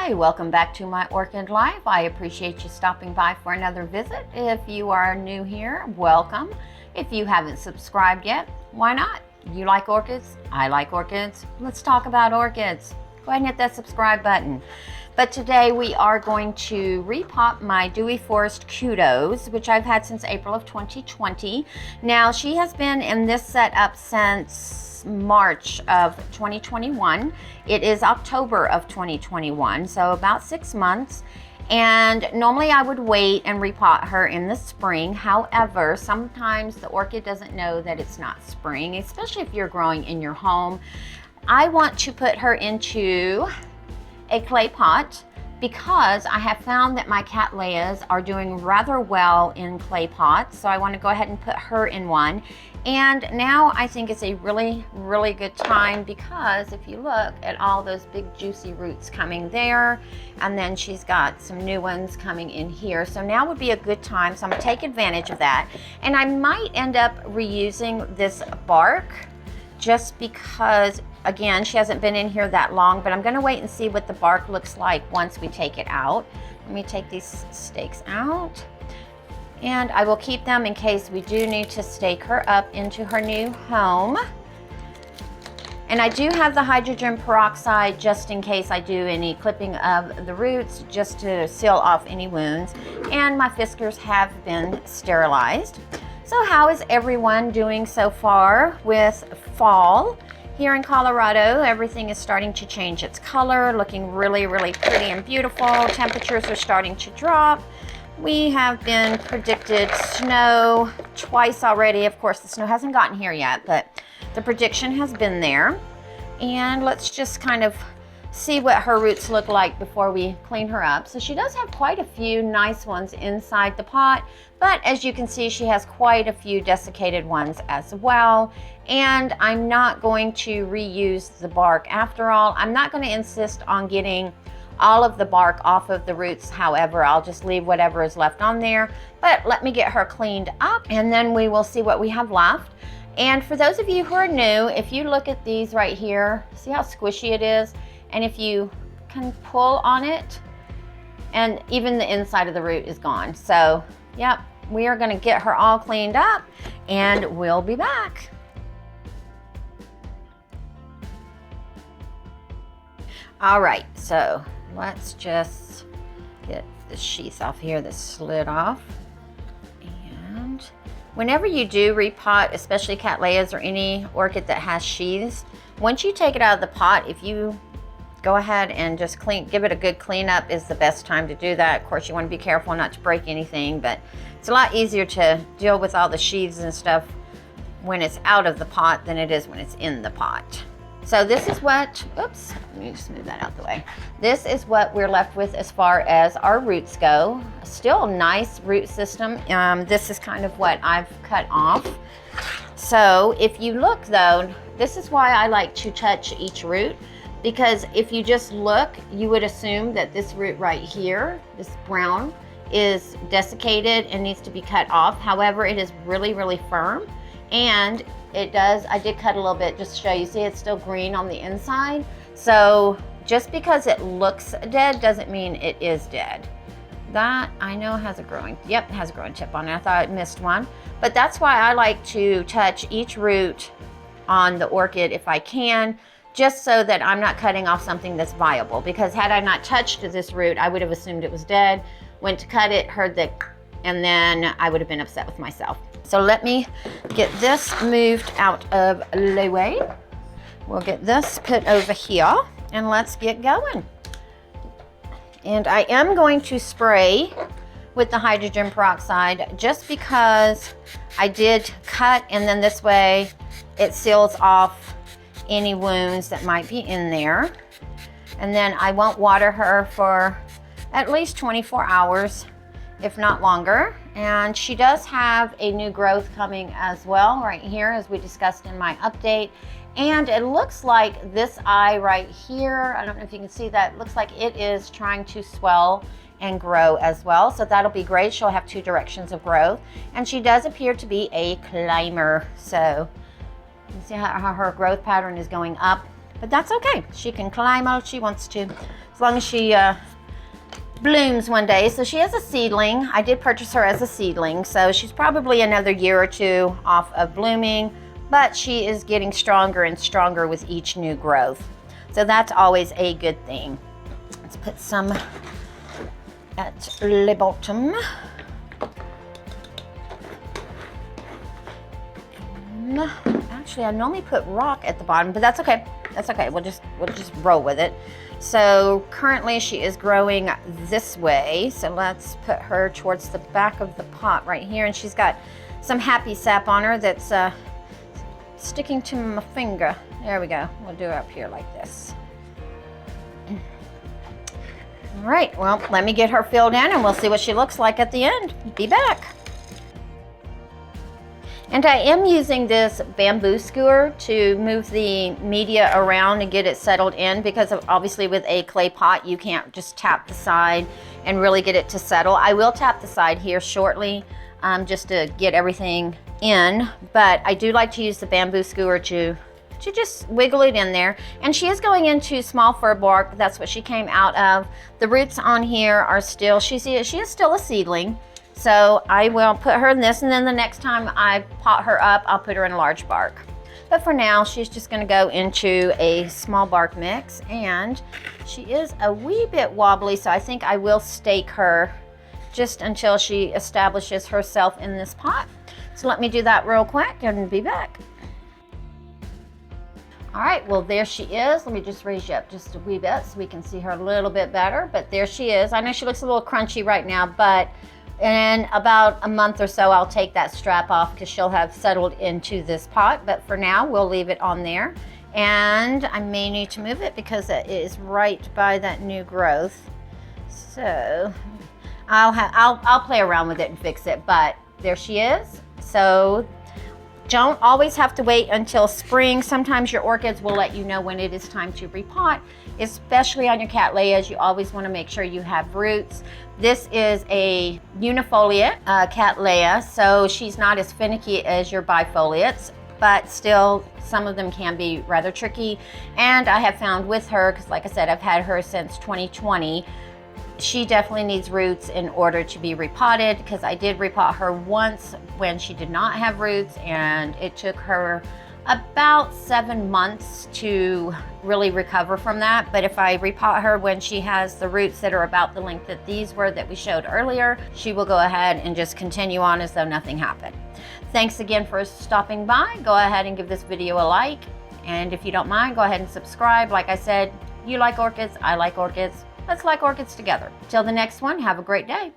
Hi, welcome back to my orchid life. I appreciate you stopping by for another visit. If you are new here, welcome. If you haven't subscribed yet, why not? You like orchids? I like orchids. Let's talk about orchids. Go ahead and hit that subscribe button. But today we are going to repot my Dewey Forest Kudos, which I've had since April of 2020. Now, she has been in this setup since March of 2021. It is October of 2021, so about 6 months. And normally I would wait and repot her in the spring. However, sometimes the orchid doesn't know that it's not spring, especially if you're growing in your home. I want to put her into a clay pot because I have found that my Cattleyas are doing rather well in clay pots. So I want to go ahead and put her in one. And now I think it's a really, really good time because if you look at all those big juicy roots coming there, and then she's got some new ones coming in here. So now would be a good time. So I'm gonna take advantage of that. And I might end up reusing this bark just because, again, she hasn't been in here that long, but I'm gonna wait and see what the bark looks like once we take it out. Let me take these stakes out. And I will keep them in case we do need to stake her up into her new home. And I do have the hydrogen peroxide just in case I do any clipping of the roots, just to seal off any wounds. And my fiskars have been sterilized. So how is everyone doing so far with fall? Here in Colorado, everything is starting to change its color, looking really, really pretty and beautiful. Temperatures are starting to drop. We have been predicted snow twice already. Of course, the snow hasn't gotten here yet, but the prediction has been there. And let's just kind of see what her roots look like before we clean her up. So she does have quite a few nice ones inside the pot, but as you can see, she has quite a few desiccated ones as well. And I'm not going to reuse the bark after all. I'm not going to insist on getting all of the bark off of the roots. However, I'll just leave whatever is left on there. But let me get her cleaned up and then we will see what we have left. And for those of you who are new, if you look at these right here, see how squishy it is? And if you can pull on it, and even the inside of the root is gone. So, yep, we are gonna get her all cleaned up and we'll be back. All right, so let's just get the sheath off here that slid off. And whenever you do repot, especially Cattleyas or any orchid that has sheaths, once you take it out of the pot, if you go ahead and just give it a good cleanup is the best time to do that. Of course, you want to be careful not to break anything, but it's a lot easier to deal with all the sheaths and stuff when it's out of the pot than it is when it's in the pot. So this is what, oops, let me just move that out the way. This is what we're left with as far as our roots go. Still a nice root system. This is kind of what I've cut off. So if you look though, this is why I like to touch each root, because if you just look, you would assume that this root right here, this brown, is desiccated and needs to be cut off. However, it is really, really firm. And I did cut a little bit just to show you. See, it's still green on the inside. So just because it looks dead doesn't mean it is dead. That I know has a growing, yep, it has a growing tip on it. I thought I missed one. But that's why I like to touch each root on the orchid if I can, just so that I'm not cutting off something that's viable. Because had I not touched this root, I would have assumed it was dead, went to cut it, heard the, and then I would have been upset with myself. So let me get this moved out of the way. We'll get this put over here and let's get going. And I am going to spray with the hydrogen peroxide just because I did cut, and then this way it seals off any wounds that might be in there. And then I won't water her for at least 24 hours, if not longer. And she does have a new growth coming as well right here, as we discussed in my update. And it looks like this eye right here, I don't know if you can see that, looks like it is trying to swell and grow as well. So that'll be great. She'll have 2 directions of growth. And she does appear to be a climber. So you see how her growth pattern is going up But that's okay. She can climb all she wants to, as long as she blooms one day. So she is a seedling. I did purchase her as a seedling, so she's probably another year or two off of blooming, but she is getting stronger and stronger with each new growth. So that's always a good thing. Let's put some at the bottom. Actually, I normally put rock at the bottom, but that's okay. That's okay. We'll just roll with it. So currently she is growing this way. So let's put her towards the back of the pot right here. And she's got some happy sap on her that's sticking to my finger. There we go. We'll do her up here like this. All right, well, let me get her filled in and we'll see what she looks like at the end. Be back. And I am using this bamboo skewer to move the media around and get it settled in, because obviously with a clay pot, you can't just tap the side and really get it to settle. I will tap the side here shortly just to get everything in, but I do like to use the bamboo skewer to just wiggle it in there. And she is going into small fir bark. That's what she came out of. The roots on here are still, she is still a seedling. So I will put her in this, and then the next time I pot her up, I'll put her in large bark. But for now, she's just gonna go into a small bark mix, and she is a wee bit wobbly, so I think I will stake her just until she establishes herself in this pot. So let me do that real quick and be back. All right, well, there she is. Let me just raise you up just a wee bit so we can see her a little bit better, but there she is. I know she looks a little crunchy right now, but in about a month or so, I'll take that strap off because she'll have settled into this pot. But for now, we'll leave it on there. And I may need to move it because it is right by that new growth. So I'll play around with it and fix it, but there she is. So don't always have to wait until spring. Sometimes your orchids will let you know when it is time to repot, especially on your Cattleyas. You always want to make sure you have roots. This is a unifoliate Cattleya, so she's not as finicky as your bifoliates, but still some of them can be rather tricky. And I have found with her, because like I said, I've had her since 2020, she definitely needs roots in order to be repotted, because I did repot her once when she did not have roots, and it took her about 7 months to really recover from that. But if I repot her when she has the roots that are about the length that these were that we showed earlier, she will go ahead and just continue on as though nothing happened. Thanks again for stopping by. Go ahead and give this video a like, and if you don't mind, go ahead and subscribe. Like I said, you like orchids, I like orchids. Let's like orchids together. Till the next one, have a great day.